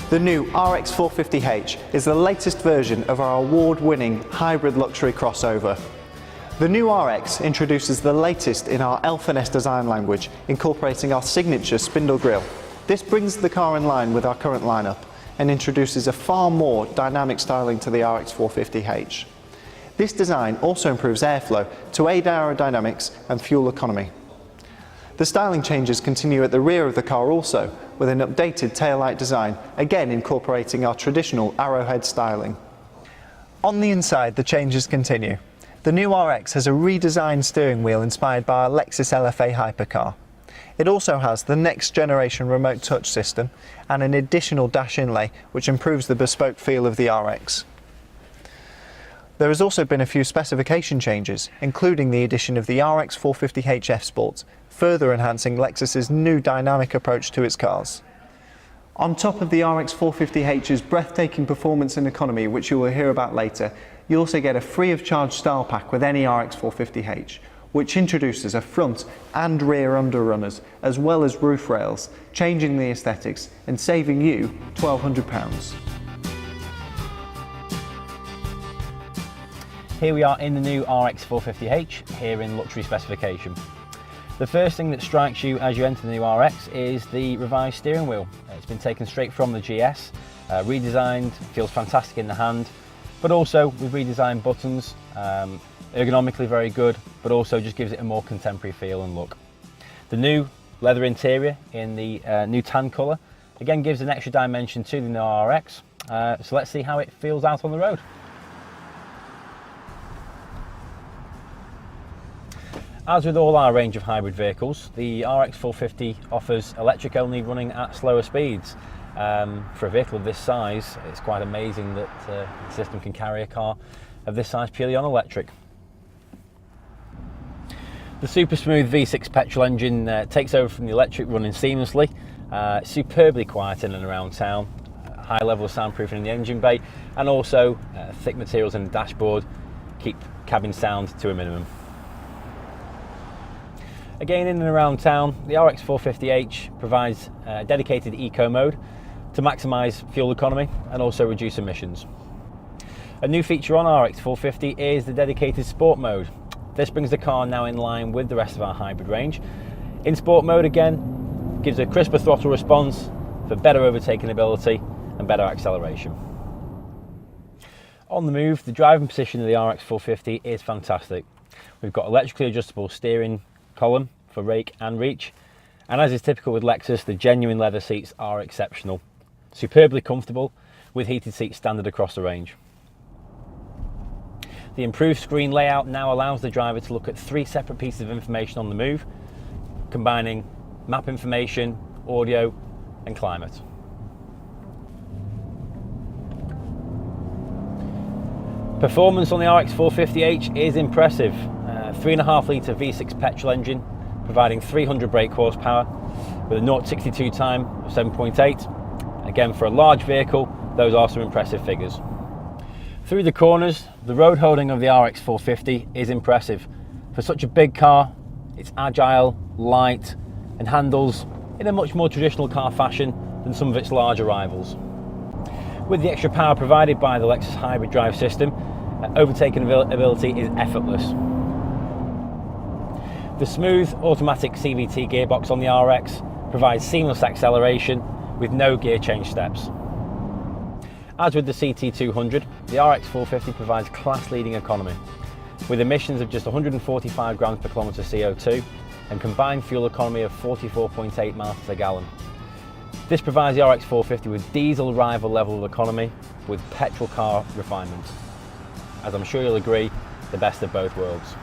The new RX450h is the latest version of our award-winning hybrid luxury crossover. The new RX introduces the latest in our L finesse design language, incorporating our signature spindle grille. This brings the car in line with our current lineup and introduces a far more dynamic styling to the RX450h. This design also improves airflow to aid aerodynamics and fuel economy. The styling changes continue at the rear of the car also, with an updated taillight design, again incorporating our traditional arrowhead styling. On the inside, the changes continue. The new RX has a redesigned steering wheel inspired by our Lexus LFA hypercar. It also has the next generation remote touch system and an additional dash inlay, which improves the bespoke feel of the RX. There has also been a few specification changes, including the addition of the RX450h F Sport, further enhancing Lexus's new dynamic approach to its cars. On top of the RX450h's breathtaking performance and economy, which you will hear about later, you also get a free of charge style pack with any RX450h, which introduces a front and rear underrunners, as well as roof rails, changing the aesthetics and saving you £1,200. Here we are in the new RX450h, here in luxury specification. The first thing that strikes you as you enter the new RX is the revised steering wheel. It's been taken straight from the GS, redesigned, feels fantastic in the hand, but also with redesigned buttons, ergonomically very good, but also just gives it a more contemporary feel and look. The new leather interior in the new tan colour again gives an extra dimension to the new RX, so let's see how it feels out on the road. As with all our range of hybrid vehicles, the RX450 offers electric only running at slower speeds. For a vehicle of this size, it's quite amazing that the system can carry a car of this size purely on electric. The super smooth V6 petrol engine takes over from the electric, running seamlessly, superbly quiet in and around town, high level of soundproofing in the engine bay, and also thick materials in the dashboard keep cabin sound to a minimum. Again, in and around town, the RX450h provides a dedicated eco mode to maximise fuel economy and also reduce emissions. A new feature on RX450 is the dedicated sport mode. This brings the car now in line with the rest of our hybrid range. In sport mode again, gives a crisper throttle response for better overtaking ability and better acceleration. On the move, the driving position of the RX450 is fantastic. We've got electrically adjustable steering column for rake and reach, and as is typical with Lexus, the genuine leather seats are exceptional, superbly comfortable with heated seats standard across the range. The improved screen layout now allows the driver to look at 3 separate pieces of information on the move, combining map information, audio and climate. Performance on the RX450h is impressive. 3.5 litre V6 petrol engine providing 300 brake horsepower with a 0-62 time of 7.8. Again, for a large vehicle, those are some impressive figures. Through the corners, the road holding of the RX450 is impressive. For such a big car, it's agile, light, and handles in a much more traditional car fashion than some of its larger rivals. With the extra power provided by the Lexus hybrid drive system, overtaking ability is effortless. The smooth automatic CVT gearbox on the RX provides seamless acceleration with no gear change steps. As with the CT200, the RX450 provides class-leading economy, with emissions of just 145 grams per kilometre CO2 and combined fuel economy of 44.8 miles per gallon. This provides the RX450 with diesel rival level of economy with petrol car refinement. As I'm sure you'll agree, the best of both worlds.